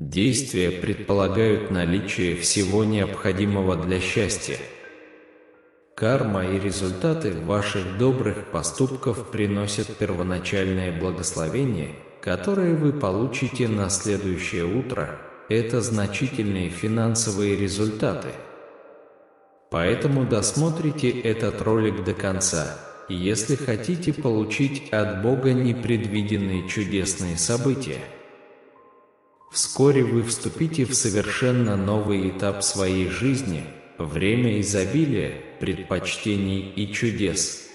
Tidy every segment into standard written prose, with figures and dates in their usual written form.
Действия предполагают наличие всего необходимого для счастья. Карма и результаты ваших добрых поступков приносят первоначальное благословение, которое вы получите на следующее утро. Это значительные финансовые результаты. Поэтому досмотрите этот ролик до конца, если хотите получить от Бога непредвиденные чудесные события. Вскоре вы вступите в совершенно новый этап своей жизни, время изобилия, предпочтений и чудес.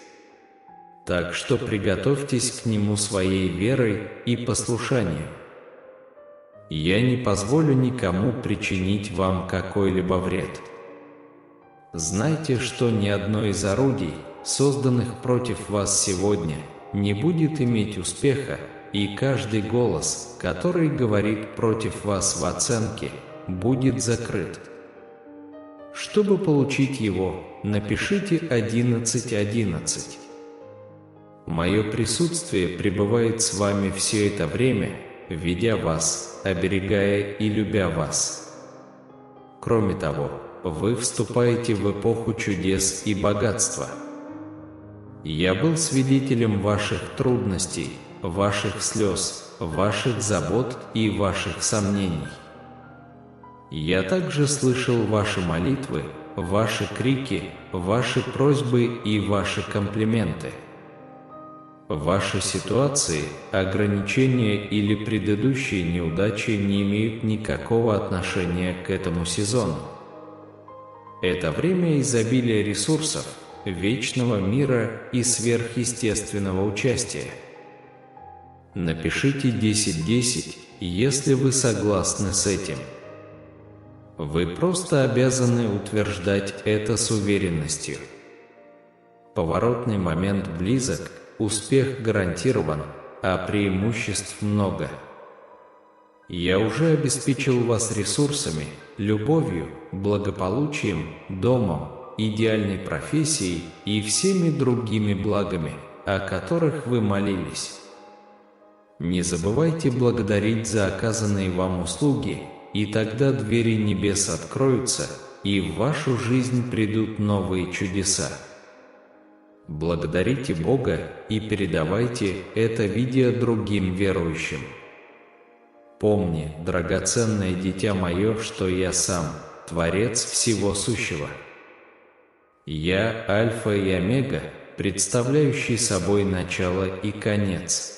Так что приготовьтесь к нему своей верой и послушанием. Я не позволю никому причинить вам какой-либо вред. Знайте, что ни одно из орудий, созданных против вас сегодня, не будет иметь успеха, и каждый голос, который говорит против вас в оценке, будет закрыт. Чтобы получить его, напишите 1111. Мое присутствие пребывает с вами все это время, ведя вас, оберегая и любя вас. Кроме того, вы вступаете в эпоху чудес и богатства. Я был свидетелем ваших трудностей, ваших слез, ваших забот и ваших сомнений. Я также слышал ваши молитвы, ваши крики, ваши просьбы и ваши комплименты. Ваши ситуации, ограничения или предыдущие неудачи не имеют никакого отношения к этому сезону. Это время изобилия ресурсов, вечного мира и сверхъестественного участия. Напишите 1010, если вы согласны с этим. Вы просто обязаны утверждать это с уверенностью. Поворотный момент близок, успех гарантирован, а преимуществ много. Я уже обеспечил вас ресурсами, любовью, благополучием, домом, идеальной профессией и всеми другими благами, о которых вы молились. Не забывайте благодарить за оказанные вам услуги, и тогда двери небес откроются, и в вашу жизнь придут новые чудеса. Благодарите Бога и передавайте это видео другим верующим. Помни, драгоценное дитя мое, что я сам, Творец всего сущего. Я Альфа и Омега, представляющий собой начало и конец.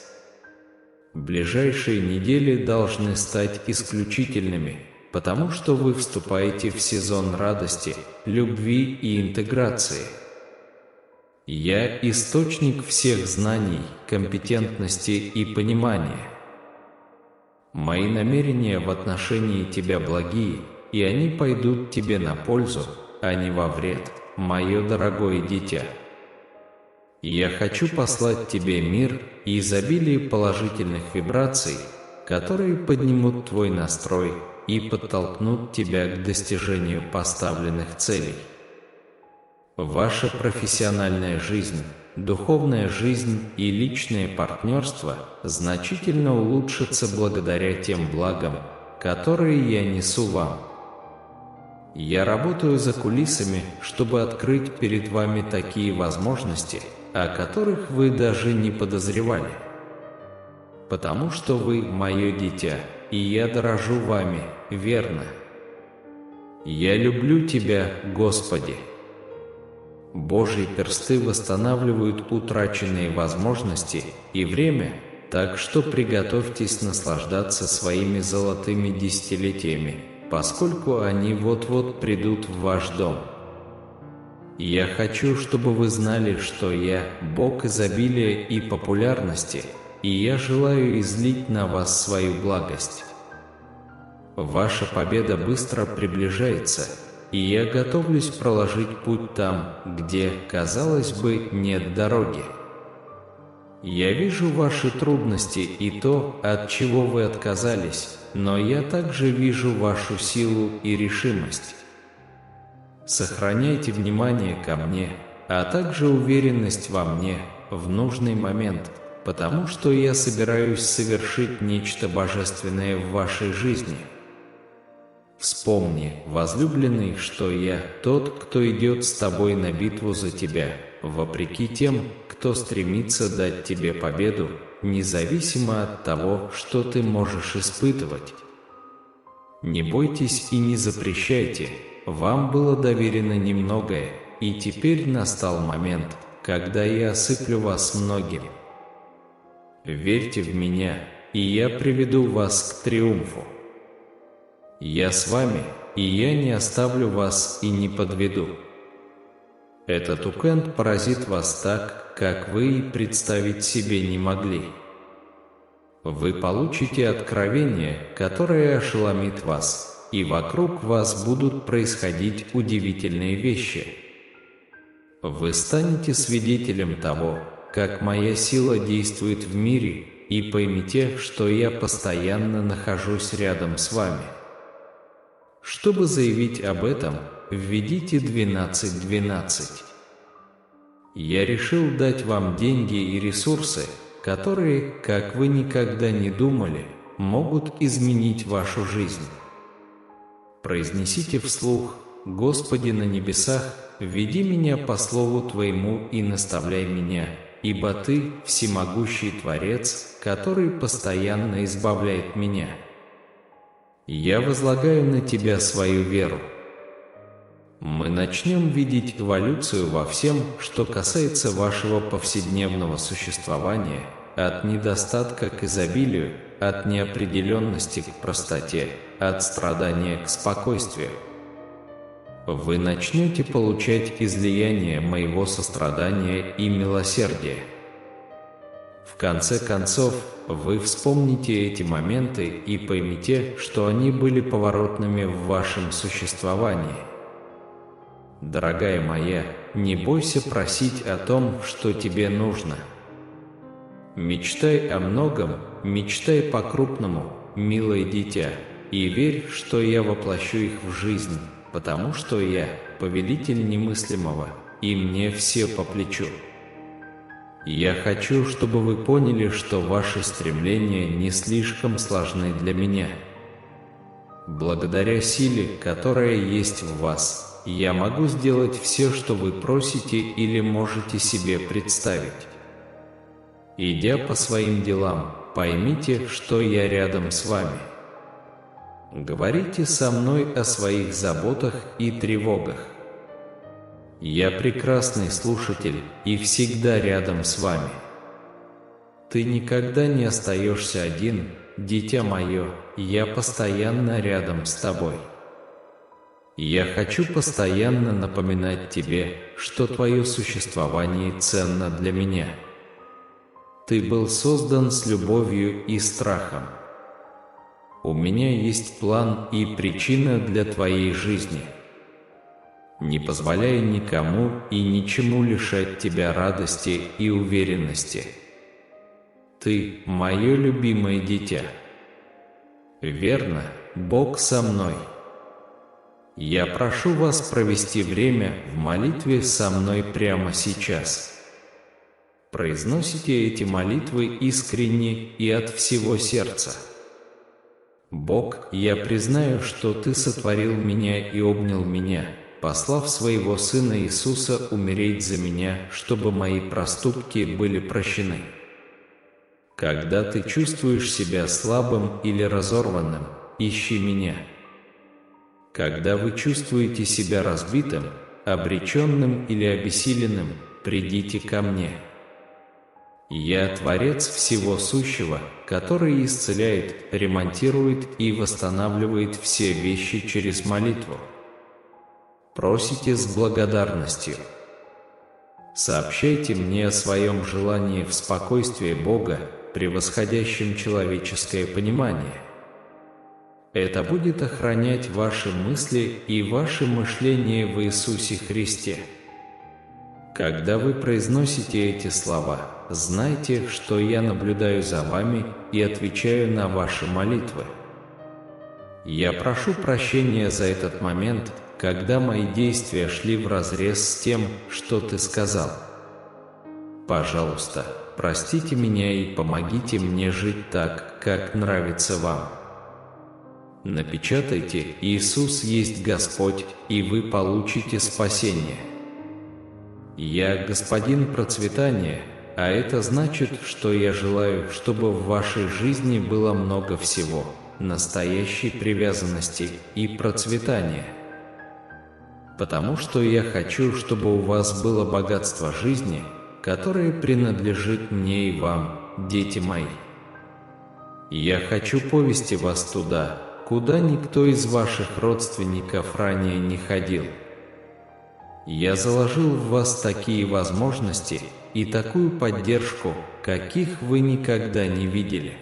Ближайшие недели должны стать исключительными, потому что вы вступаете в сезон радости, любви и интеграции. Я источник всех знаний, компетентности и понимания. Мои намерения в отношении тебя благие, и они пойдут тебе на пользу, а не во вред, мое дорогое дитя. Я хочу послать тебе мир и изобилие положительных вибраций, которые поднимут твой настрой и подтолкнут тебя к достижению поставленных целей. Ваша профессиональная жизнь, духовная жизнь и личное партнерство значительно улучшатся благодаря тем благам, которые я несу вам. Я работаю за кулисами, чтобы открыть перед вами такие возможности, о которых вы даже не подозревали. Потому что вы мое дитя, и я дорожу вами, верно? Я люблю тебя, Господи. Божьи персты восстанавливают утраченные возможности и время, так что приготовьтесь наслаждаться своими золотыми десятилетиями, поскольку они вот-вот придут в ваш дом. Я хочу, чтобы вы знали, что я Бог изобилия и популярности, и я желаю излить на вас свою благость. Ваша победа быстро приближается, и я готовлюсь проложить путь там, где, казалось бы, нет дороги. Я вижу ваши трудности и то, от чего вы отказались, но я также вижу вашу силу и решимость. Сохраняйте внимание ко мне, а также уверенность во мне в нужный момент, потому что я собираюсь совершить нечто божественное в вашей жизни. Вспомни, возлюбленный, что я тот, кто идет с тобой на битву за тебя, вопреки тем, кто стремится дать тебе победу, независимо от того, что ты можешь испытывать. Не бойтесь и не запрещайте, вам было доверено немногое, и теперь настал момент, когда я осыплю вас многим. Верьте в меня, и я приведу вас к триумфу. Я с вами, и я не оставлю вас и не подведу. Этот уикенд поразит вас так, как вы и представить себе не могли. Вы получите откровение, которое ошеломит вас, и вокруг вас будут происходить удивительные вещи. Вы станете свидетелем того, как моя сила действует в мире, и поймите, что я постоянно нахожусь рядом с вами. Чтобы заявить об этом, введите 1212. Я решил дать вам деньги и ресурсы, которые, как вы никогда не думали, могут изменить вашу жизнь. Произнесите вслух: «Господи на небесах, веди меня по слову Твоему и наставляй меня, ибо Ты – всемогущий Творец, который постоянно избавляет меня. Я возлагаю на Тебя свою веру». Мы начнем видеть эволюцию во всем, что касается вашего повседневного существования, от недостатка к изобилию, от неопределенности к простоте, от страдания к спокойствию. Вы начнете получать излияние моего сострадания и милосердия. В конце концов, вы вспомните эти моменты и поймете, что они были поворотными в вашем существовании. Дорогая моя, не бойся просить о том, что тебе нужно. Мечтай о многом, мечтай по-крупному, милое дитя, и верь, что я воплощу их в жизнь, потому что я – повелитель немыслимого, и мне все по плечу. Я хочу, чтобы вы поняли, что ваши стремления не слишком сложны для меня. Благодаря силе, которая есть в вас, я могу сделать все, что вы просите или можете себе представить. Идя по своим делам, поймите, что я рядом с вами. Говорите со мной о своих заботах и тревогах. Я прекрасный слушатель и всегда рядом с вами. Ты никогда не остаешься один, дитя мое, я постоянно рядом с тобой. Я хочу постоянно напоминать тебе, что твое существование ценно для меня. Ты был создан с любовью и страхом. У меня есть план и причина для твоей жизни. Не позволяй никому и ничему лишать тебя радости и уверенности. Ты – мое любимое дитя. Верно, Бог со мной. Я прошу вас провести время в молитве со мной прямо сейчас. Произносите эти молитвы искренне и от всего сердца. Бог, я признаю, что Ты сотворил меня и обнял меня, послав своего Сына Иисуса умереть за меня, чтобы мои проступки были прощены. Когда ты чувствуешь себя слабым или разорванным, ищи меня. Когда вы чувствуете себя разбитым, обреченным или обессиленным, придите ко мне. Я Творец всего сущего, который исцеляет, ремонтирует и восстанавливает все вещи через молитву. Просите с благодарностью. Сообщайте мне о своем желании в спокойствии Бога, превосходящем человеческое понимание. Это будет охранять ваши мысли и ваше мышление в Иисусе Христе. Когда вы произносите эти слова, знайте, что я наблюдаю за вами и отвечаю на ваши молитвы. Я прошу прощения за этот момент, когда мои действия шли вразрез с тем, что ты сказал. Пожалуйста, простите меня и помогите мне жить так, как нравится вам. Напечатайте «Иисус есть Господь», и вы получите спасение. Я Господин процветания, а это значит, что я желаю, чтобы в вашей жизни было много всего, настоящей привязанности и процветания. Потому что я хочу, чтобы у вас было богатство жизни, которое принадлежит мне и вам, дети мои. Я хочу повести вас туда, куда никто из ваших родственников ранее не ходил. Я заложил в вас такие возможности и такую поддержку, каких вы никогда не видели.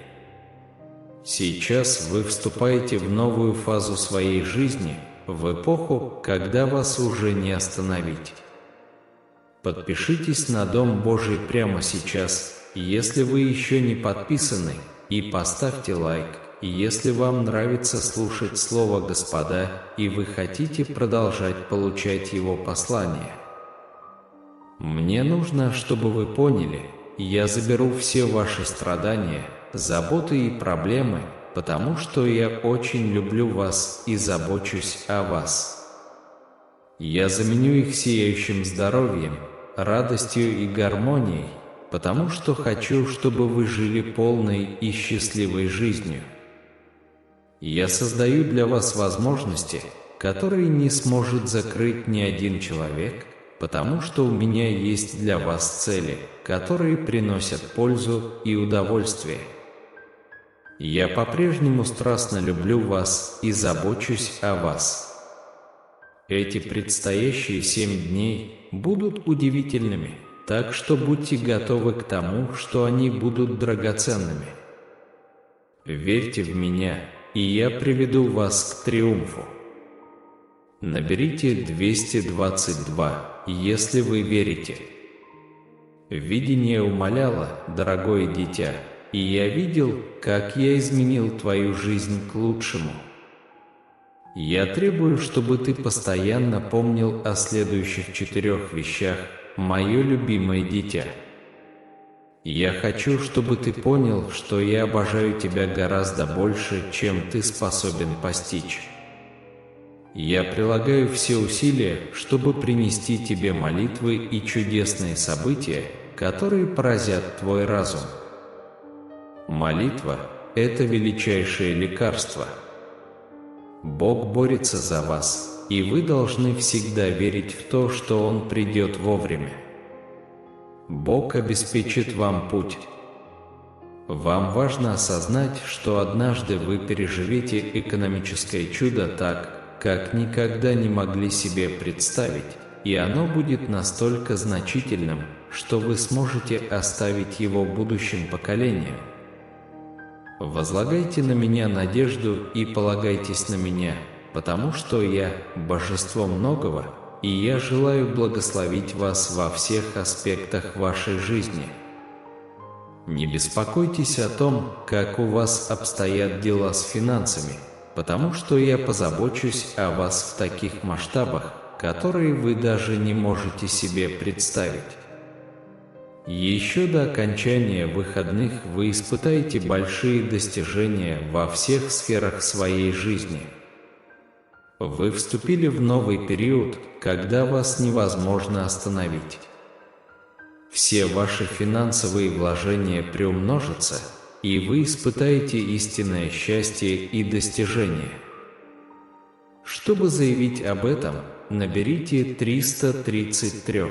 Сейчас вы вступаете в новую фазу своей жизни, в эпоху, когда вас уже не остановить. Подпишитесь на Дом Божий прямо сейчас, если вы еще не подписаны, и поставьте лайк, если вам нравится слушать Слово Господа, и вы хотите продолжать получать Его послания. Мне нужно, чтобы вы поняли, я заберу все ваши страдания, заботы и проблемы, потому что я очень люблю вас и забочусь о вас. Я заменю их сияющим здоровьем, радостью и гармонией, потому что хочу, чтобы вы жили полной и счастливой жизнью. Я создаю для вас возможности, которые не сможет закрыть ни один человек, потому что у меня есть для вас цели, которые приносят пользу и удовольствие. Я по-прежнему страстно люблю вас и забочусь о вас. Эти предстоящие 7 дней будут удивительными, так что будьте готовы к тому, что они будут драгоценными. Верьте в меня, и я приведу вас к триумфу. Наберите 222, если вы верите. Видение умоляло, дорогое дитя, и я видел, как я изменил твою жизнь к лучшему. Я требую, чтобы ты постоянно помнил о следующих 4 вещах, мое любимое дитя. Я хочу, чтобы ты понял, что я обожаю тебя гораздо больше, чем ты способен постичь. Я прилагаю все усилия, чтобы принести тебе молитвы и чудесные события, которые поразят твой разум. Молитва – это величайшее лекарство. Бог борется за вас, и вы должны всегда верить в то, что Он придет вовремя. Бог обеспечит вам путь. Вам важно осознать, что однажды вы переживете экономическое чудо так, как никогда не могли себе представить, и оно будет настолько значительным, что вы сможете оставить его будущим поколениям. Возлагайте на меня надежду и полагайтесь на меня, потому что я – божество многого, и я желаю благословить вас во всех аспектах вашей жизни. Не беспокойтесь о том, как у вас обстоят дела с финансами, потому что я позабочусь о вас в таких масштабах, которые вы даже не можете себе представить. Еще до окончания выходных вы испытаете большие достижения во всех сферах своей жизни. Вы вступили в новый период, когда вас невозможно остановить. Все ваши финансовые вложения приумножатся, и вы испытаете истинное счастье и достижение. Чтобы заявить об этом, наберите 333.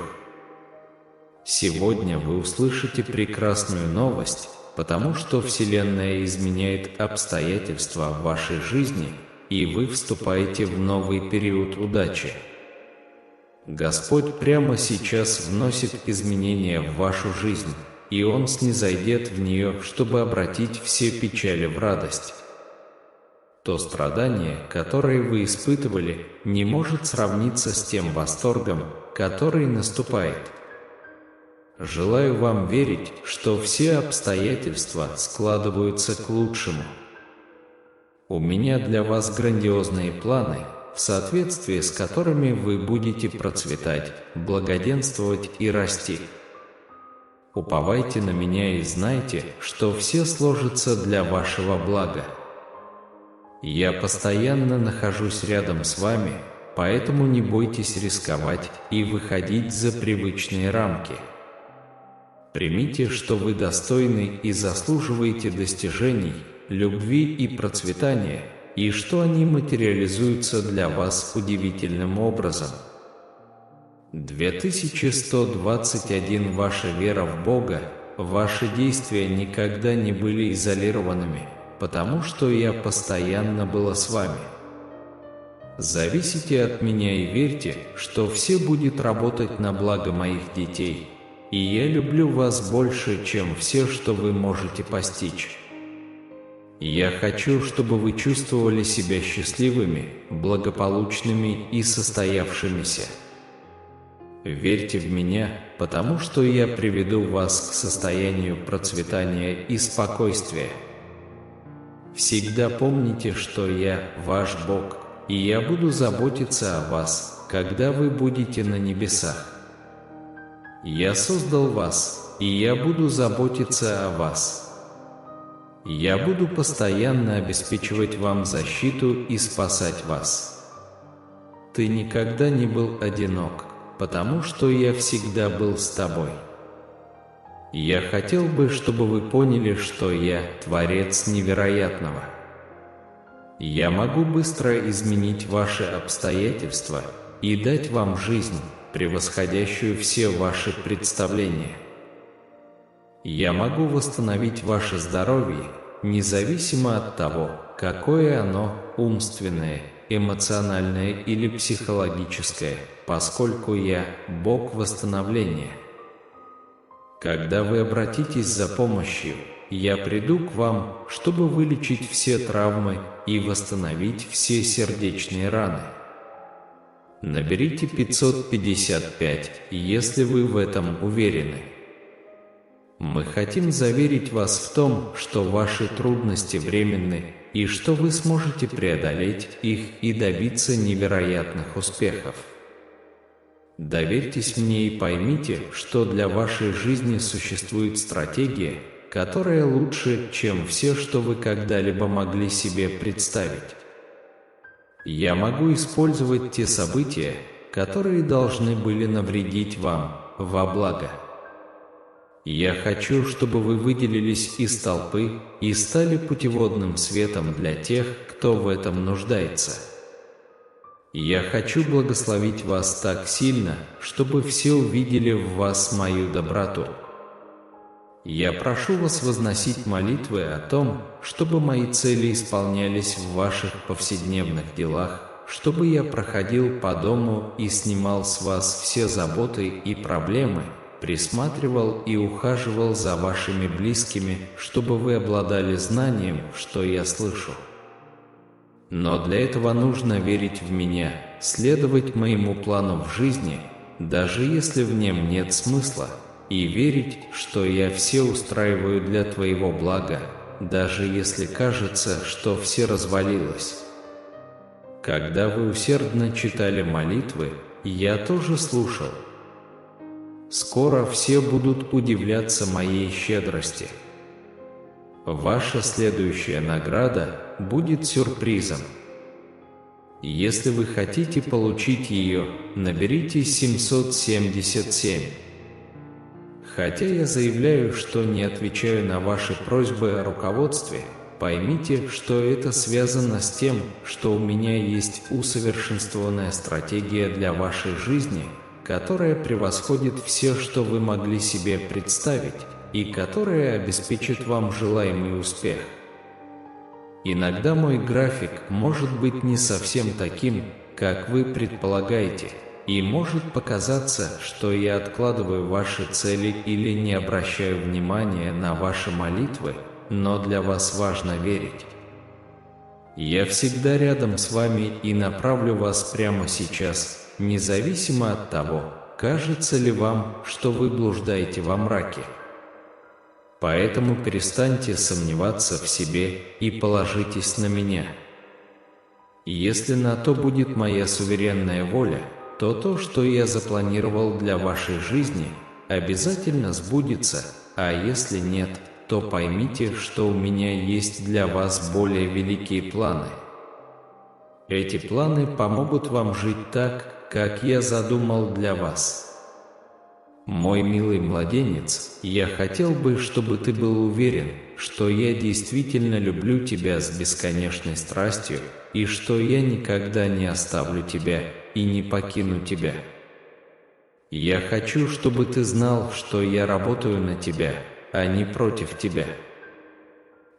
Сегодня вы услышите прекрасную новость, потому что Вселенная изменяет обстоятельства в вашей жизни, и вы вступаете в новый период удачи. Господь прямо сейчас вносит изменения в вашу жизнь, и Он снизойдет в нее, чтобы обратить все печали в радость. То страдание, которое вы испытывали, не может сравниться с тем восторгом, который наступает. Желаю вам верить, что все обстоятельства складываются к лучшему. У меня для вас грандиозные планы, в соответствии с которыми вы будете процветать, благоденствовать и расти. Уповайте на меня и знайте, что все сложится для вашего блага. Я постоянно нахожусь рядом с вами, поэтому не бойтесь рисковать и выходить за привычные рамки. Примите, что вы достойны и заслуживаете достижений, любви и процветания, и что они материализуются для вас удивительным образом. 2121. Ваша вера в Бога, ваши действия никогда не были изолированными, потому что я постоянно была с вами. Зависите от меня и верьте, что все будет работать на благо моих детей, и я люблю вас больше, чем все, что вы можете постичь. Я хочу, чтобы вы чувствовали себя счастливыми, благополучными и состоявшимися. Верьте в меня, потому что я приведу вас к состоянию процветания и спокойствия. Всегда помните, что я ваш Бог, и я буду заботиться о вас, когда вы будете на небесах. Я создал вас, и я буду заботиться о вас. Я буду постоянно обеспечивать вам защиту и спасать вас. Ты никогда не был одинок, потому что я всегда был с тобой. Я хотел бы, чтобы вы поняли, что я Творец невероятного. Я могу быстро изменить ваши обстоятельства и дать вам жизнь, превосходящую все ваши представления. Я могу восстановить ваше здоровье, независимо от того, какое оно умственное, эмоциональное или психологическое, поскольку я Бог восстановления. Когда вы обратитесь за помощью, я приду к вам, чтобы вылечить все травмы и восстановить все сердечные раны. Наберите 555, если вы в этом уверены. Мы хотим заверить вас в том, что ваши трудности временны, и что вы сможете преодолеть их и добиться невероятных успехов. Доверьтесь мне и поймите, что для вашей жизни существует стратегия, которая лучше, чем все, что вы когда-либо могли себе представить. Я могу использовать те события, которые должны были навредить вам, во благо. Я хочу, чтобы вы выделились из толпы и стали путеводным светом для тех, кто в этом нуждается. Я хочу благословить вас так сильно, чтобы все увидели в вас мою доброту. Я прошу вас возносить молитвы о том, чтобы мои цели исполнялись в ваших повседневных делах, чтобы я проходил по дому и снимал с вас все заботы и проблемы, присматривал и ухаживал за вашими близкими, чтобы вы обладали знанием, что я слышу. Но для этого нужно верить в меня, следовать моему плану в жизни, даже если в нем нет смысла, и верить, что я все устраиваю для твоего блага, даже если кажется, что все развалилось. Когда вы усердно читали молитвы, я тоже слушал. Скоро все будут удивляться моей щедрости. Ваша следующая награда будет сюрпризом. Если вы хотите получить ее, наберите 777. Хотя я заявляю, что не отвечаю на ваши просьбы о руководстве, поймите, что это связано с тем, что у меня есть усовершенствованная стратегия для вашей жизни, которая превосходит все, что вы могли себе представить, и которая обеспечит вам желаемый успех. Иногда мой график может быть не совсем таким, как вы предполагаете, и может показаться, что я откладываю ваши цели или не обращаю внимания на ваши молитвы, но для вас важно верить. Я всегда рядом с вами и направлю вас прямо сейчас, независимо от того, кажется ли вам, что вы блуждаете во мраке. Поэтому перестаньте сомневаться в себе и положитесь на меня. Если на то будет моя суверенная воля, то то, что я запланировал для вашей жизни, обязательно сбудется, а если нет, то поймите, что у меня есть для вас более великие планы. Эти планы помогут вам жить так, как я задумал для вас. Мой милый младенец, я хотел бы, чтобы ты был уверен, что я действительно люблю тебя с бесконечной страстью, и что я никогда не оставлю тебя и не покину тебя. Я хочу, чтобы ты знал, что я работаю на тебя, а не против тебя.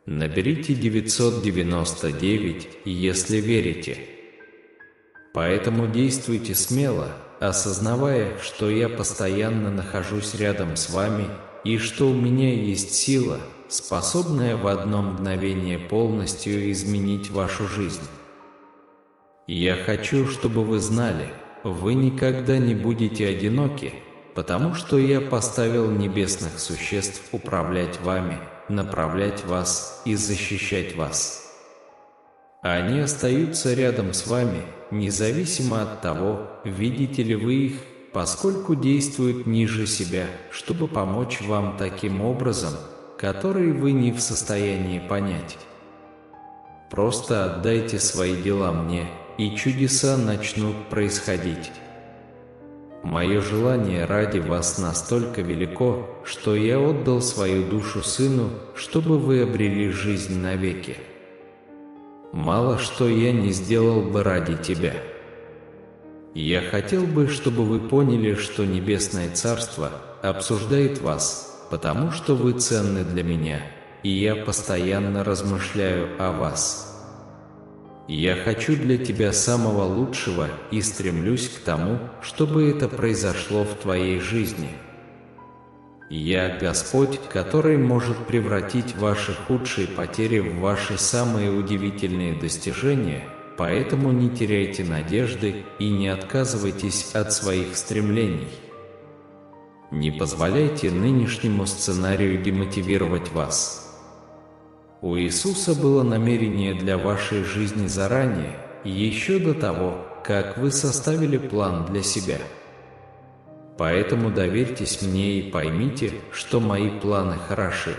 Наберите 999, если верите. Поэтому действуйте смело, осознавая, что я постоянно нахожусь рядом с вами и что у меня есть сила, способная в одно мгновение полностью изменить вашу жизнь. Я хочу, чтобы вы знали, вы никогда не будете одиноки, потому что я поставил небесных существ управлять вами, направлять вас и защищать вас. Они остаются рядом с вами, независимо от того, видите ли вы их, поскольку действуют ниже себя, чтобы помочь вам таким образом, который вы не в состоянии понять. Просто отдайте свои дела мне, и чудеса начнут происходить. Мое желание ради вас настолько велико, что я отдал свою душу Сыну, чтобы вы обрели жизнь навеки. Мало что я не сделал бы ради тебя. Я хотел бы, чтобы вы поняли, что Небесное Царство обсуждает вас, потому что вы ценны для меня, и я постоянно размышляю о вас. Я хочу для тебя самого лучшего и стремлюсь к тому, чтобы это произошло в твоей жизни. Я Господь, который может превратить ваши худшие потери в ваши самые удивительные достижения, поэтому не теряйте надежды и не отказывайтесь от своих стремлений. Не позволяйте нынешнему сценарию демотивировать вас. У Иисуса было намерение для вашей жизни заранее, еще до того, как вы составили план для себя. Поэтому доверьтесь мне и поймите, что мои планы хороши.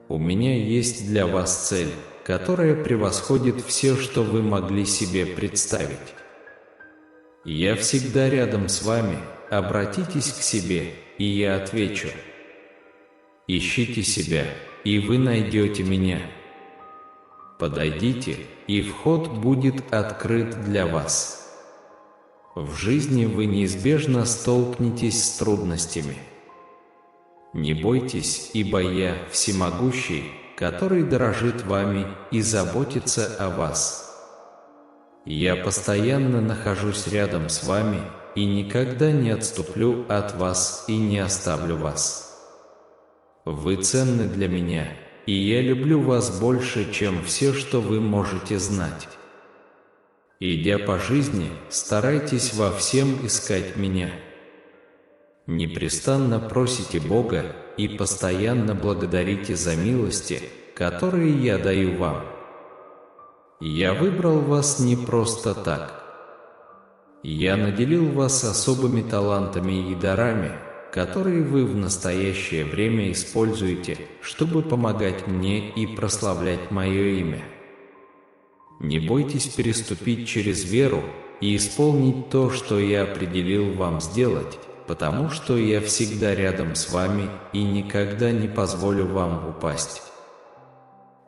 У меня есть для вас цель, которая превосходит все, что вы могли себе представить. Я всегда рядом с вами, обратитесь к себе, и я отвечу. Ищите себя, и вы найдете меня. Подойдите, и вход будет открыт для вас. В жизни вы неизбежно столкнетесь с трудностями. Не бойтесь, ибо я всемогущий, который дорожит вами и заботится о вас. Я постоянно нахожусь рядом с вами и никогда не отступлю от вас и не оставлю вас. Вы ценны для меня, и я люблю вас больше, чем все, что вы можете знать. Идя по жизни, старайтесь во всем искать меня. Непрестанно просите Бога и постоянно благодарите за милости, которые я даю вам. Я выбрал вас не просто так. Я наделил вас особыми талантами и дарами, которые вы в настоящее время используете, чтобы помогать мне и прославлять мое имя. Не бойтесь переступить через веру и исполнить то, что я определил вам сделать, потому что я всегда рядом с вами и никогда не позволю вам упасть.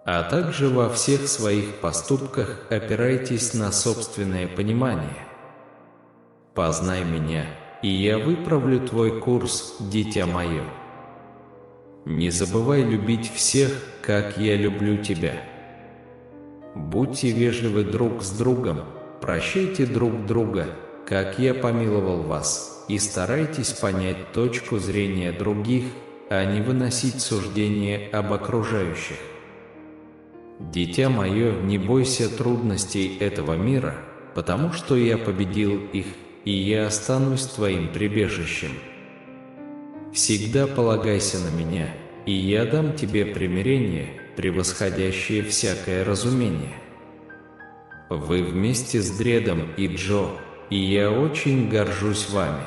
А также во всех своих поступках опирайтесь на собственное понимание. Познай меня, и я выправлю твой курс, дитя мое. Не забывай любить всех, как я люблю тебя. Будьте вежливы друг с другом, прощайте друг друга, как я помиловал вас, и старайтесь понять точку зрения других, а не выносить суждения об окружающих. Дитя мое, не бойся трудностей этого мира, потому что я победил их, и я останусь твоим прибежищем. Всегда полагайся на меня, и я дам тебе примирение, превосходящее всякое разумение. Вы вместе с Дредом и Джо, и я очень горжусь вами.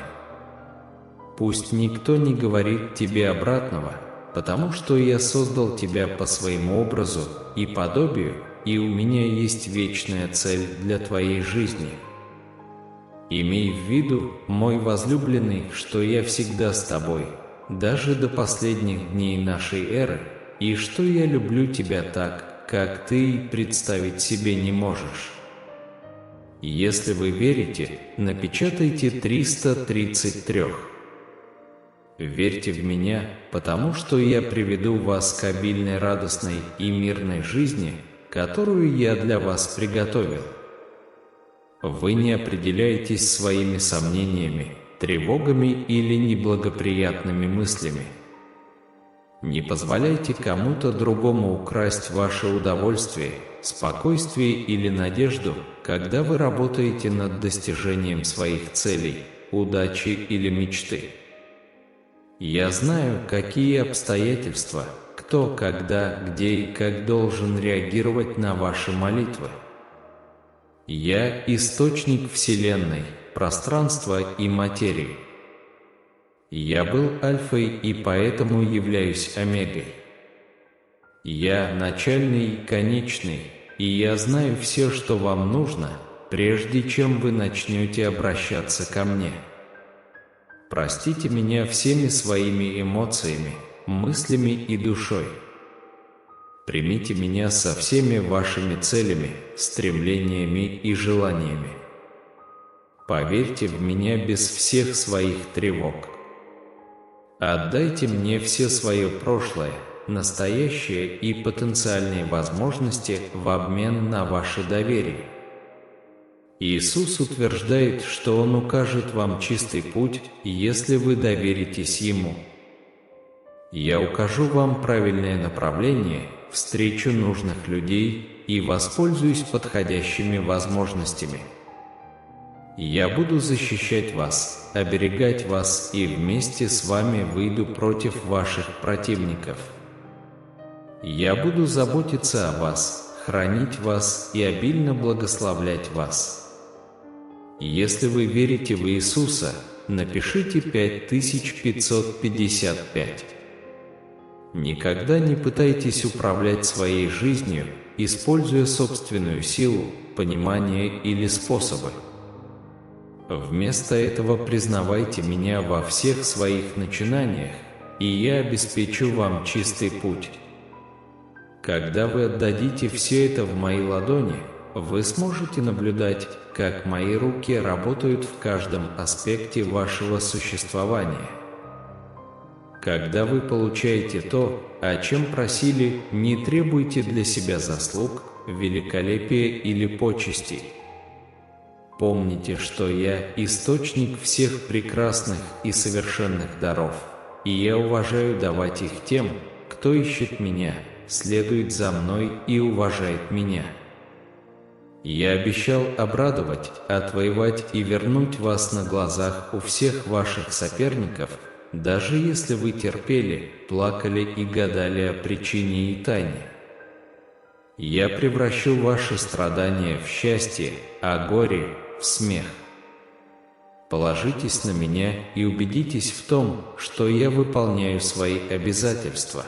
Пусть никто не говорит тебе обратного, потому что я создал тебя по своему образу и подобию, и у меня есть вечная цель для твоей жизни. Имей в виду, мой возлюбленный, что я всегда с тобой, даже до последних дней нашей эры, и что я люблю тебя так, как ты и представить себе не можешь. Если вы верите, напечатайте 333. Верьте в меня, потому что я приведу вас к обильной, радостной и мирной жизни, которую я для вас приготовил. Вы не определяетесь своими сомнениями, тревогами или неблагоприятными мыслями. Не позволяйте кому-то другому украсть ваше удовольствие, спокойствие или надежду, когда вы работаете над достижением своих целей, удачи или мечты. Я знаю, какие обстоятельства, кто, когда, где и как должен реагировать на ваши молитвы. Я – источник Вселенной, пространства и материи. Я был Альфой и поэтому являюсь Омегой. Я начальный и конечный, и я знаю все, что вам нужно, прежде чем вы начнете обращаться ко мне. Простите меня всеми своими эмоциями, мыслями и душой. Примите меня со всеми вашими целями, стремлениями и желаниями. Поверьте в меня без всех своих тревог. Отдайте мне все свое прошлое, настоящее и потенциальные возможности в обмен на ваше доверие. Иисус утверждает, что Он укажет вам чистый путь, если вы доверитесь Ему. Я укажу вам правильное направление, встречу нужных людей и воспользуюсь подходящими возможностями. Я буду защищать вас, оберегать вас и вместе с вами выйду против ваших противников. Я буду заботиться о вас, хранить вас и обильно благословлять вас. Если вы верите в Иисуса, напишите 5555. Никогда не пытайтесь управлять своей жизнью, используя собственную силу, понимание или способы. Вместо этого признавайте меня во всех своих начинаниях, и я обеспечу вам чистый путь. Когда вы отдадите все это в мои ладони, вы сможете наблюдать, как мои руки работают в каждом аспекте вашего существования. Когда вы получаете то, о чем просили, не требуйте для себя заслуг, великолепия или почестей. Помните, что я – источник всех прекрасных и совершенных даров, и я уважаю давать их тем, кто ищет меня, следует за мной и уважает меня. Я обещал обрадовать, отвоевать и вернуть вас на глазах у всех ваших соперников, даже если вы терпели, плакали и гадали о причине и тайне. Я превращу ваши страдания в счастье, а горе – в смех. Положитесь на меня и убедитесь в том, что я выполняю свои обязательства.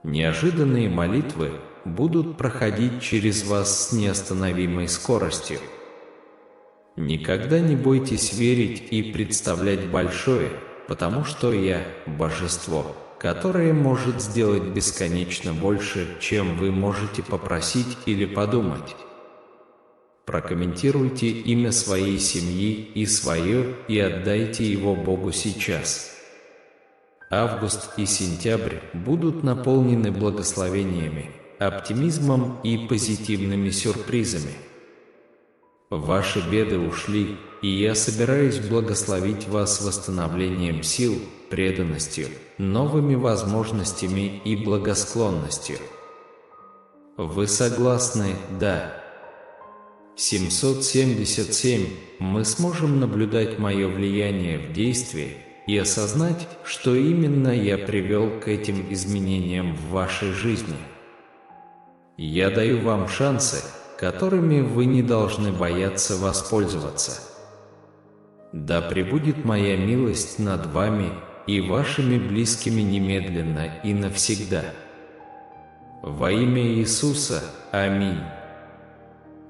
Неожиданные молитвы будут проходить через вас с неостановимой скоростью. Никогда не бойтесь верить и представлять большое, потому что я – божество, которое может сделать бесконечно больше, чем вы можете попросить или подумать. Прокомментируйте имя своей семьи и свое, и отдайте его Богу сейчас. Август и сентябрь будут наполнены благословениями, оптимизмом и позитивными сюрпризами. Ваши беды ушли, и я собираюсь благословить вас восстановлением сил, преданностью, новыми возможностями и благосклонностью. Вы согласны, да? 777. Мы сможем наблюдать мое влияние в действии и осознать, что именно я привел к этим изменениям в вашей жизни. Я даю вам шансы, которыми вы не должны бояться воспользоваться. Да пребудет моя милость над вами и вашими близкими немедленно и навсегда. Во имя Иисуса. Аминь.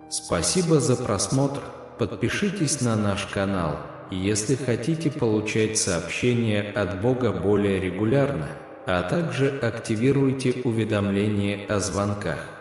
Спасибо за просмотр. Подпишитесь на наш канал, если хотите получать сообщения от Бога более регулярно, а также активируйте уведомления о звонках.